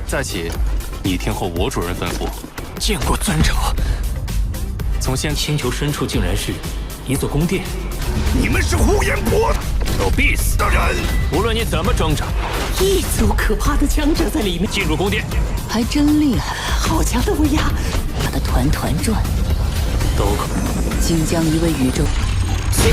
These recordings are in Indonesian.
再起，你听候我主人吩咐。见过尊者。从星球深处竟然是一座宫殿。你们是呼延灼都必死的人！无论你怎么挣扎，一组可怕的强者在里面。进入宫殿，还真厉害，好强的威压，打得团团转。都可。竟将一位宇宙去死！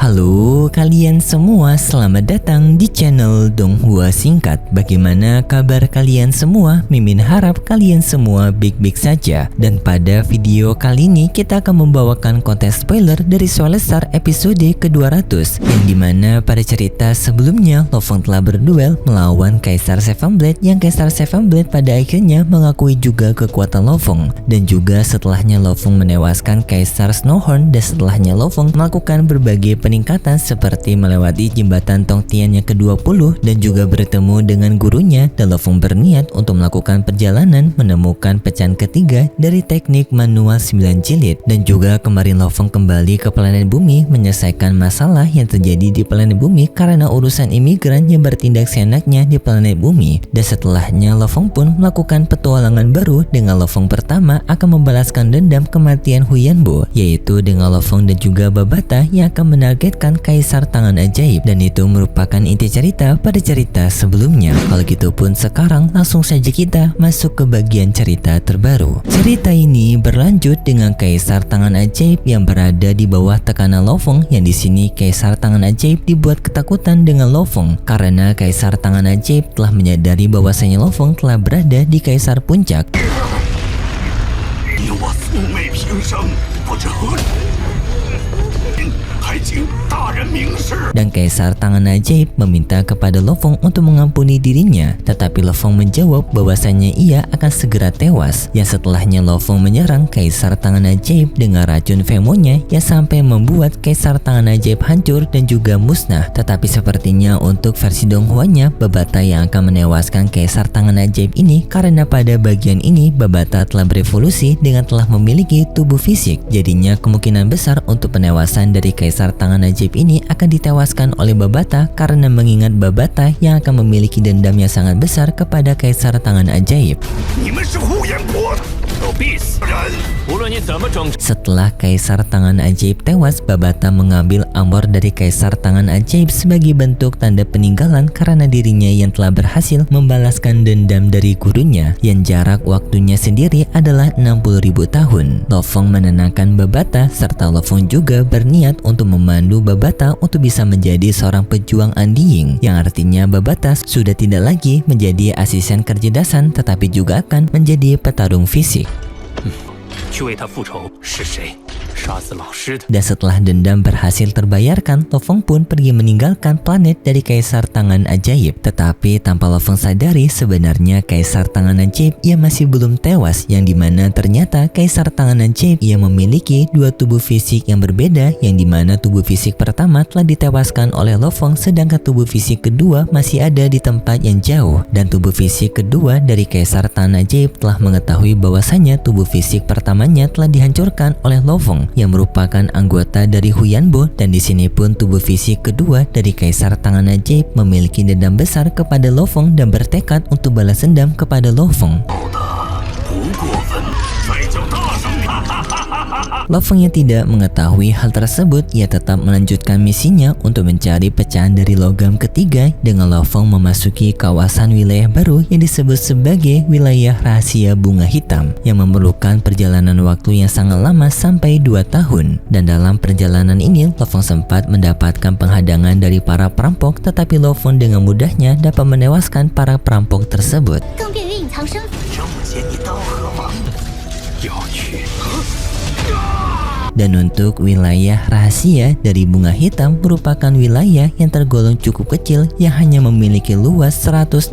Halo kalian semua, selamat datang di channel Donghua Singkat. Bagaimana kabar kalian semua? Mimin harap kalian semua baik-baik saja. Dan pada video kali ini kita akan membawakan konten spoiler dari Soul Star episode ke-200, yang dimana pada cerita sebelumnya Lo Fong telah berduel melawan Kaisar Seven Blade, yang Kaisar Seven Blade pada akhirnya mengakui juga kekuatan Lo Fong. Dan juga setelahnya Lo Fong menewaskan Kaisar Snowhorn, dan setelahnya Lo Fong melakukan berbagai peningkatan seperti melewati jembatan Tongtian yang ke-20 dan juga bertemu dengan gurunya, dan Lo Fong berniat untuk melakukan perjalanan menemukan pecahan ketiga dari teknik manual 9 jilid. Dan juga kemarin Lo Fong kembali ke planet bumi menyelesaikan masalah yang terjadi di planet bumi karena urusan imigran yang bertindak seenaknya di planet bumi. Dan setelahnya Lo Fong pun melakukan petualangan baru dengan Lo Fong pertama akan membalaskan dendam kematian Huyanbo, yaitu dengan Lo Fong dan juga Babata yang akan menargetkan Kaisar Tangan Ajaib, dan itu merupakan inti cerita pada cerita sebelumnya. Kalau gitu pun sekarang langsung saja kita masuk ke bagian cerita terbaru. Cerita ini berlanjut dengan Kaisar Tangan Ajaib yang berada di bawah tekanan Lo Fong, yang di sini Kaisar Tangan Ajaib dibuat ketakutan dengan Lo Fong karena Kaisar Tangan Ajaib telah menyadari bahwasanya Lo Fong telah berada di Kaisar Puncak. Dan Kaisar Tangan Ajaib meminta kepada Lo Fong untuk mengampuni dirinya, tetapi Lo Fong menjawab bahwasanya ia akan segera tewas. Yang setelahnya Lo Fong menyerang Kaisar Tangan Ajaib dengan racun femonnya yang sampai membuat Kaisar Tangan Ajaib hancur dan juga musnah. Tetapi sepertinya untuk versi Donghuanya, Babata yang akan menewaskan Kaisar Tangan Ajaib ini, karena pada bagian ini Babata telah berevolusi dengan telah memiliki tubuh fisik. Jadinya kemungkinan besar untuk penewasan dari Kaisar Tangan Ajaib ini akan ditewaskan oleh Babata, karena mengingat Babata yang akan memiliki dendam yang sangat besar kepada Kaisar Tangan Ajaib. Setelah Kaisar Tangan Ajaib tewas, Babata mengambil armor dari Kaisar Tangan Ajaib sebagai bentuk tanda peninggalan karena dirinya yang telah berhasil membalaskan dendam dari gurunya, yang jarak waktunya sendiri adalah 60.000 tahun. Lo Fong menenangkan Babata, serta Lo Fong juga berniat untuk memandu Babata untuk bisa menjadi seorang pejuang Undying, yang artinya Babata sudah tidak lagi menjadi asisten kecerdasan tetapi juga akan menjadi petarung fisik. Dan setelah dendam berhasil terbayarkan, Lo Fong pun pergi meninggalkan planet dari Kaisar Tangan Ajaib. Tetapi tanpa Lo Fong sadari, sebenarnya Kaisar Tangan Ajaib ia masih belum tewas, yang dimana ternyata Kaisar Tangan Ajaib ia memiliki dua tubuh fisik yang berbeda, yang dimana tubuh fisik pertama telah ditewaskan oleh Lo Fong, sedangkan tubuh fisik kedua masih ada di tempat yang jauh. Dan tubuh fisik kedua dari Kaisar Tangan Ajaib telah mengetahui bahwasanya tubuh fisik pertamanya telah dihancurkan oleh Lo Fong yang merupakan anggota dari Huyanbo, dan di sini pun tubuh fisik kedua dari Kaisar Tangan Ajaib memiliki dendam besar kepada Lo Fong dan bertekad untuk balas dendam kepada Lo Fong. Lo Fong yang tidak mengetahui hal tersebut, ia tetap melanjutkan misinya untuk mencari pecahan dari logam ketiga, dengan Lo Fong memasuki kawasan wilayah baru yang disebut sebagai wilayah rahasia bunga hitam, yang memerlukan perjalanan waktu yang sangat lama sampai 2 tahun. Dan dalam perjalanan ini Lo Fong sempat mendapatkan penghadangan dari para perampok, tetapi Lo Fong dengan mudahnya dapat menewaskan para perampok tersebut. Dan untuk wilayah rahasia dari bunga hitam merupakan wilayah yang tergolong cukup kecil, yang hanya memiliki luas 160.000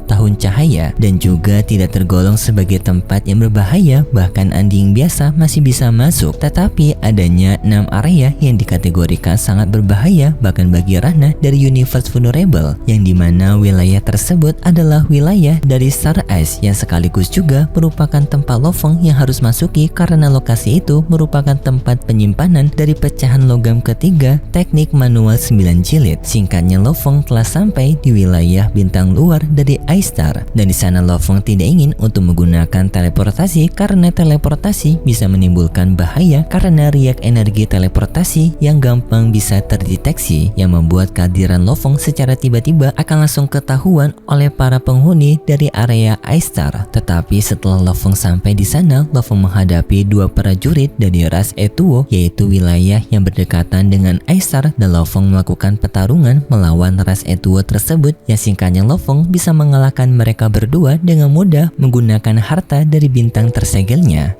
tahun cahaya, dan juga tidak tergolong sebagai tempat yang berbahaya, bahkan Undying biasa masih bisa masuk. Tetapi adanya 6 area yang dikategorikan sangat berbahaya bahkan bagi Rahna dari Universe Vulnerable, yang dimana wilayah tersebut adalah wilayah dari Star Ice, yang sekaligus juga merupakan tempat Lo Fong yang harus masuki karena lokasi itu merupakan menemukan tempat penyimpanan dari pecahan logam ketiga teknik manual 9 jilid. Singkatnya, Lo Fong telah sampai di wilayah bintang luar dari iStar, dan di sana Lo Fong tidak ingin untuk menggunakan teleportasi karena teleportasi bisa menimbulkan bahaya karena riak energi teleportasi yang gampang bisa terdeteksi, yang membuat kehadiran Lo Fong secara tiba-tiba akan langsung ketahuan oleh para penghuni dari area iStar. Tetapi setelah Lo Fong sampai di sana, Lo Fong menghadapi dua prajurit dari ras Etuo, yaitu wilayah yang berdekatan dengan iStar, dan Lo Fong melakukan pertarungan melawan ras Etuo tersebut, yang singkatnya Lo Fong bisa mengalahkan mereka berdua dengan mudah menggunakan harta dari bintang tersegelnya.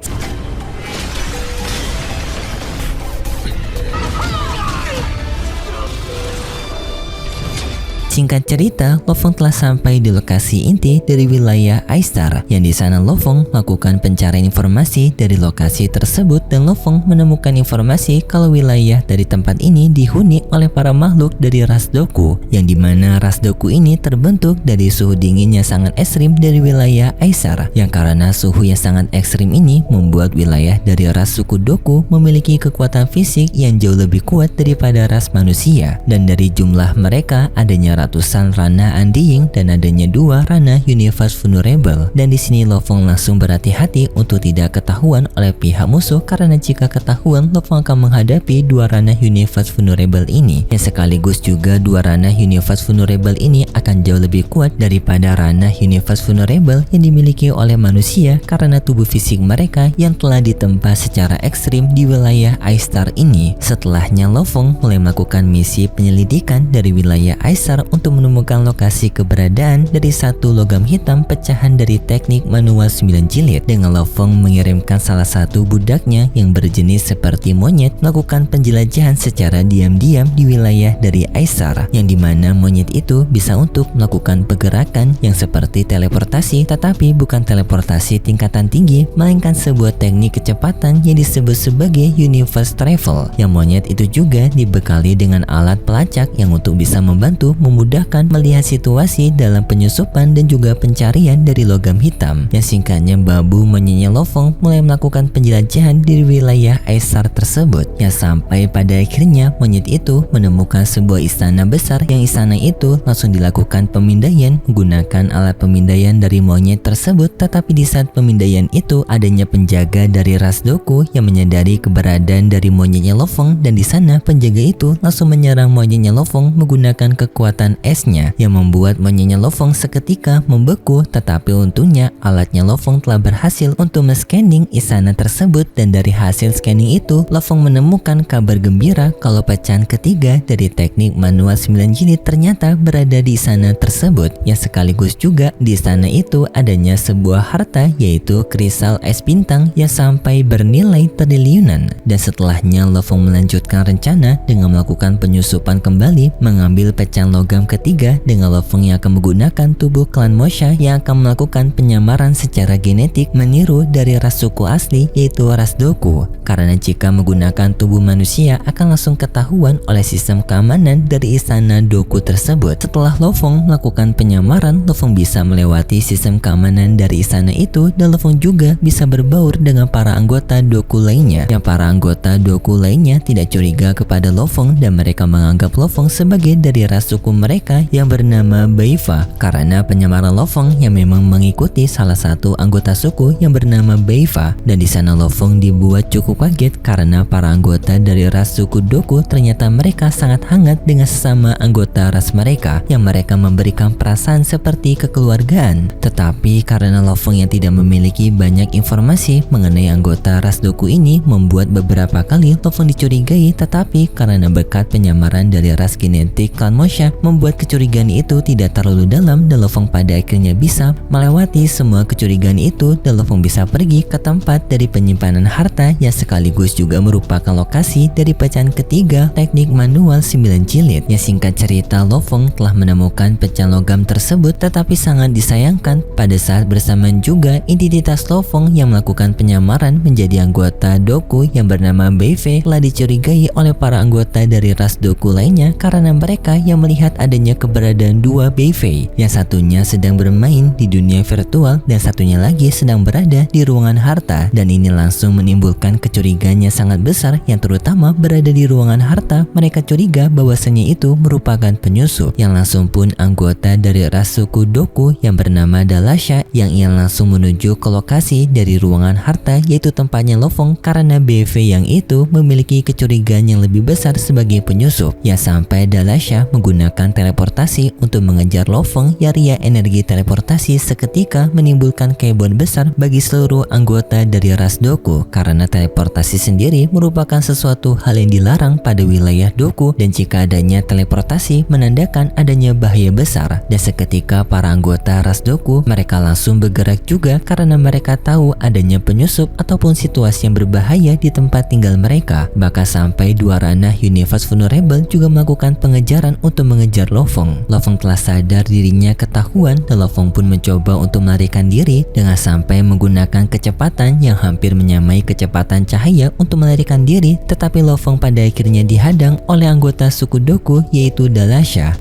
Singkat cerita, Lo Fong telah sampai di lokasi inti dari wilayah iStar, yang di sana Lo Fong melakukan pencarian informasi dari lokasi tersebut, dan Lo Fong menemukan informasi kalau wilayah dari tempat ini dihuni oleh para makhluk dari ras Doku, yang dimana ras Doku ini terbentuk dari suhu dingin yang sangat ekstrim dari wilayah iStar, yang karena suhu yang sangat ekstrim ini membuat wilayah dari ras suku Doku memiliki kekuatan fisik yang jauh lebih kuat daripada ras manusia, dan dari jumlah mereka adanya ratusan ranah Undying dan adanya 2 ranah Universe Vulnerable. Dan di sini Lo Fong langsung berhati-hati untuk tidak ketahuan oleh pihak musuh, karena jika ketahuan Lo Fong akan menghadapi 2 ranah Universe Vulnerable ini, yang sekaligus juga 2 ranah Universe Vulnerable ini akan jauh lebih kuat daripada ranah Universe Vulnerable yang dimiliki oleh manusia karena tubuh fisik mereka yang telah ditempa secara ekstrim di wilayah iStar ini. Setelahnya Lo Fong mulai melakukan misi penyelidikan dari wilayah iStar untuk menemukan lokasi keberadaan dari satu logam hitam pecahan dari teknik manual 9 jilid, dengan Lo Fong mengirimkan salah satu budaknya yang berjenis seperti monyet melakukan penjelajahan secara diam-diam di wilayah dari iStar, yang dimana monyet itu bisa untuk melakukan pergerakan yang seperti teleportasi, tetapi bukan teleportasi tingkatan tinggi, melainkan sebuah teknik kecepatan yang disebut sebagai Universe Travel, yang monyet itu juga dibekali dengan alat pelacak yang untuk bisa membantu memudahkan melihat situasi dalam penyusupan dan juga pencarian dari logam hitam, yang singkatnya babu monyetnya Lo Fong mulai melakukan penjelajahan di wilayah iStar tersebut, yang sampai pada akhirnya monyet itu menemukan sebuah istana besar, yang istana itu langsung dilakukan pemindaian menggunakan alat pemindaian dari monyet tersebut. Tetapi di saat pemindaian itu adanya penjaga dari ras Doku yang menyadari keberadaan dari monyetnya Lo Fong, dan di sana penjaga itu langsung menyerang monyetnya Lo Fong menggunakan kekuatan esnya, yang membuat monyetnya Lo Fong seketika membeku. Tetapi untungnya alatnya Lo Fong telah berhasil untuk men-scanning istana tersebut, dan dari hasil scanning itu Lo Fong menemukan kabar gembira kalau pecahan ketiga dari teknik manual 9 jilid ternyata berada di istana tersebut, yang sekaligus juga di istana itu adanya sebuah harta, yaitu kristal es bintang yang sampai bernilai triliunan. Dan setelahnya Lo Fong melanjutkan rencana dengan melakukan penyusupan kembali, mengambil pecahan logam ketiga, dengan Lo Fong yang akan menggunakan tubuh klan Mosha yang akan melakukan penyamaran secara genetik meniru dari ras suku asli, yaitu ras Doku, karena jika menggunakan tubuh manusia akan langsung ketahuan oleh sistem keamanan dari istana Doku tersebut. Setelah Lo Fong melakukan penyamaran, Lo Fong bisa melewati sistem keamanan dari istana itu, dan Lo Fong juga bisa berbaur dengan para anggota Doku lainnya, yang para anggota Doku lainnya tidak curiga kepada Lo Fong, dan mereka menganggap Lo Fong sebagai dari ras suku mereka yang bernama Beifa, karena penyamaran Lo Fong yang memang mengikuti salah satu anggota suku yang bernama Beifa. Dan di sana Lo Fong dibuat cukup kaget karena para anggota dari ras suku Doku ternyata mereka sangat hangat dengan sesama anggota ras mereka, yang mereka memberikan perasaan seperti kekeluargaan. Tetapi karena Lo Fong yang tidak memiliki banyak informasi mengenai anggota ras Doku ini, membuat beberapa kali Lo Fong dicurigai. Tetapi karena berkat penyamaran dari ras genetik klan Mosha, membuat kecurigaan itu tidak terlalu dalam, dan Lo Fong pada akhirnya bisa melewati semua kecurigaan itu, dan Lo Fong bisa pergi ke tempat dari penyimpanan harta yang sekaligus juga merupakan lokasi dari pecahan ketiga teknik manual 9 jilid. Yang singkat cerita, Lo Fong telah menemukan pecahan logam tersebut, tetapi sangat disayangkan pada saat bersamaan juga identitas Lo Fong yang melakukan penyamaran menjadi anggota Doku yang bernama Beife telah dicurigai oleh para anggota dari ras Doku lainnya, karena mereka yang melihat adanya keberadaan dua Beifei. Yang satunya sedang bermain di dunia virtual dan satunya lagi sedang berada di ruangan harta, dan ini langsung menimbulkan kecurigaan yang sangat besar, yang terutama berada di ruangan harta. Mereka curiga bahwasanya itu merupakan penyusup, yang langsung pun anggota dari ras suku Doku yang bernama Dalasha, yang ia langsung menuju ke lokasi dari ruangan harta, yaitu tempatnya Lo Fong, karena Beifei yang itu memiliki kecurigaan yang lebih besar sebagai penyusup. Ya sampai Dalasha menggunakan teleportasi untuk mengejar Lo Fong, ya ria energi teleportasi seketika menimbulkan kehebohan besar bagi seluruh anggota dari ras Doku, karena teleportasi sendiri merupakan sesuatu hal yang dilarang pada wilayah Doku, dan jika adanya teleportasi menandakan adanya bahaya besar. Dan seketika para anggota ras Doku mereka langsung bergerak juga karena mereka tahu adanya penyusup ataupun situasi yang berbahaya di tempat tinggal mereka. Bahkan sampai dua ranah Universe Vulnerable juga melakukan pengejaran untuk mengejar Lo Fong. Lo Fong telah sadar dirinya ketahuan dan Lo Fong pun mencoba untuk melarikan diri dengan sampai menggunakan kecepatan yang hampir menyamai kecepatan cahaya untuk melarikan diri, tetapi Lo Fong pada akhirnya dihadang oleh anggota suku Doku yaitu Dalasha.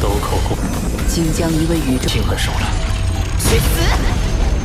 斗口过，竟将一位宇宙亲狠手辣。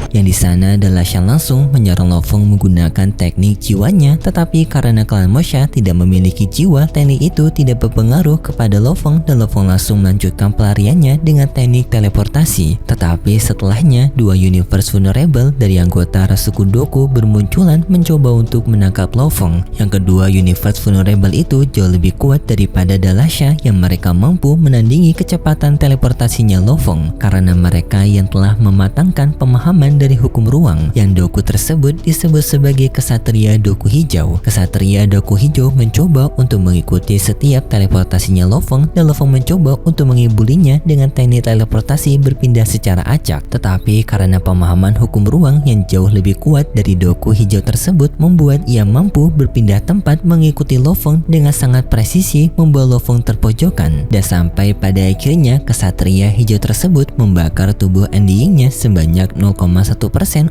Yang di sana Dalasha langsung menyerang Lo Fong menggunakan teknik jiwanya, tetapi karena klan Mosha tidak memiliki jiwa, teknik itu tidak berpengaruh kepada Lo Fong dan Lo Fong langsung melanjutkan pelariannya dengan teknik teleportasi. Tetapi setelahnya dua Universe Vulnerable dari anggota ras suku Doku bermunculan mencoba untuk menangkap Lo Fong. Yang kedua Universe Vulnerable itu jauh lebih kuat daripada Dalasha, yang mereka mampu menandingi kecepatan teleportasinya Lo Fong karena mereka yang telah mematangkan pemahaman dari hukum ruang. Yang Doku tersebut disebut sebagai Kesatria Doku Hijau. Kesatria Doku Hijau mencoba untuk mengikuti setiap teleportasinya Lo Fong, dan Lo Fong mencoba untuk mengibulinya dengan teknik teleportasi berpindah secara acak. Tetapi karena pemahaman hukum ruang yang jauh lebih kuat dari Doku Hijau tersebut membuat ia mampu berpindah tempat mengikuti Lo Fong dengan sangat presisi, membuat Lo Fong terpojokan. Dan sampai pada akhirnya Kesatria Hijau tersebut membakar tubuh endingnya sebanyak 0,1%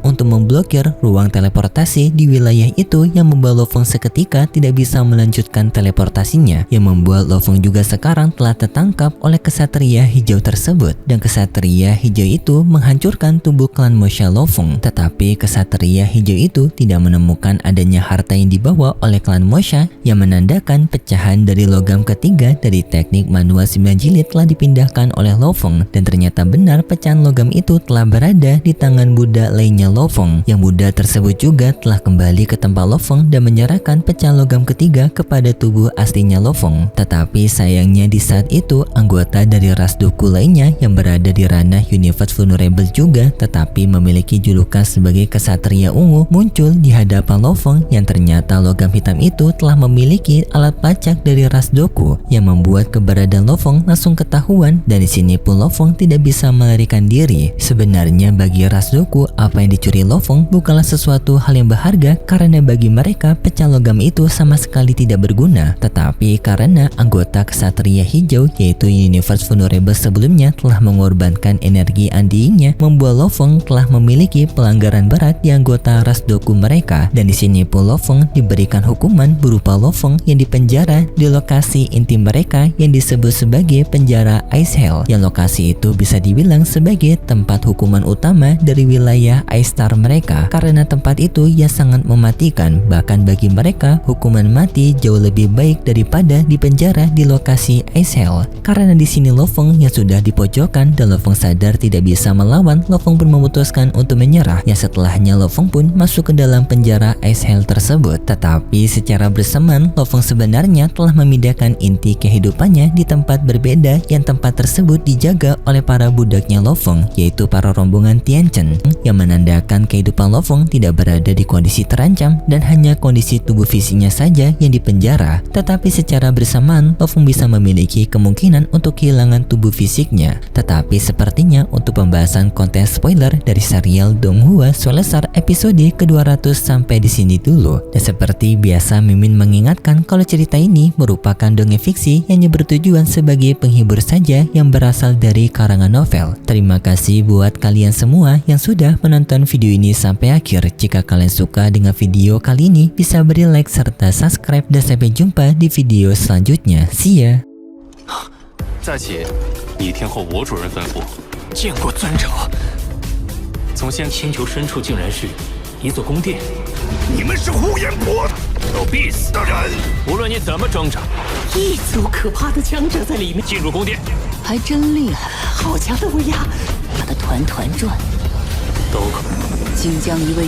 untuk memblokir ruang teleportasi di wilayah itu, yang membuat Lo Fong seketika tidak bisa melanjutkan teleportasinya, yang membuat Lo Fong juga sekarang telah tertangkap oleh Kesatria Hijau tersebut. Dan Kesatria Hijau itu menghancurkan tubuh klan Mosha Lo Fong, tetapi Kesatria Hijau itu tidak menemukan adanya harta yang dibawa oleh klan Mosha, yang menandakan pecahan dari logam ketiga dari teknik manual 9 jilid telah dipindahkan oleh Lo Fong. Dan ternyata benar pecahan logam itu telah berada di tangan Buddha lainnya Lo Fong, yang Buddha tersebut juga telah kembali ke tempat Lo Fong dan menyerahkan pecahan logam ketiga kepada tubuh aslinya Lo Fong. Tetapi sayangnya di saat itu anggota dari ras Doku lainnya yang berada di ranah Universe Vulnerable juga tetapi memiliki julukan sebagai Kesatria Ungu muncul di hadapan Lo Fong, yang ternyata logam hitam itu telah memiliki alat pelacak dari ras Doku, yang membuat keberadaan Lo Fong langsung ketahuan, dan di sini pun Lo Fong tidak bisa melarikan diri. Sebenarnya bagi ras Doku, apa yang dicuri Lo Fong bukanlah sesuatu hal yang berharga, karena bagi mereka pecah logam itu sama sekali tidak berguna. Tetapi karena anggota Kesatria Hijau yaitu Universe Vulnerable sebelumnya telah mengorbankan energi andiingnya, membuat Lo Fong telah memiliki pelanggaran berat di anggota ras Doku mereka. Dan di sini pun Lo Fong diberikan hukuman berupa Lo Fong yang dipenjara di lokasi inti mereka yang disebut sebagai penjara Ice Hell, yang lokasi itu bisa dibilang sebagai tempat hukuman utama dari wilayah Ice Star mereka, karena tempat itu yang sangat mematikan. Bahkan bagi mereka hukuman mati jauh lebih baik daripada dipenjara di lokasi Ice Hell. Karena di sini Lo Fong yang sudah dipojokkan dan Lo Fong sadar tidak bisa melawan, Lo Fong pun memutuskan untuk menyerah. Yang setelahnya Lo Fong pun masuk ke dalam penjara Ice Hell tersebut. Tetapi secara bersamaan Lo Fong sebenarnya telah memindahkan inti kehidupannya di tempat berbeda, yang tempat tersebut dijaga oleh para budaknya Lo Fong, yaitu para rombongan Tianchen, yang menandakan kehidupan Lo Fong tidak berada di kondisi terancam dan hanya kondisi tubuh fisiknya saja yang dipenjara. Tetapi secara bersamaan Lo Fong bisa memiliki kemungkinan untuk kehilangan tubuh fisiknya. Tetapi sepertinya untuk pembahasan konten spoiler dari serial Donghua Soulstar episode ke-200 sampai di sini dulu. Dan seperti biasa Mimin mengingatkan kalau cerita ini merupakan dongeng fiksi yang bertujuan sebagai penghibur saja yang berasal dari karangan novel. Terima kasih buat kalian semua yang sudah menonton video ini sampai akhir. Jika kalian suka dengan video kali ini, bisa beri like serta subscribe, dan sampai jumpa di video selanjutnya. See ya! 再起，你听候我主人吩咐。见过尊者。从先星球深处竟然是一座宫殿，你们是胡言婆的！有必死的人，无论你怎么挣扎，一组可怕的强者在里面，进入宫殿还真厉害，好强的威压，打得团团转。都可。竟将一位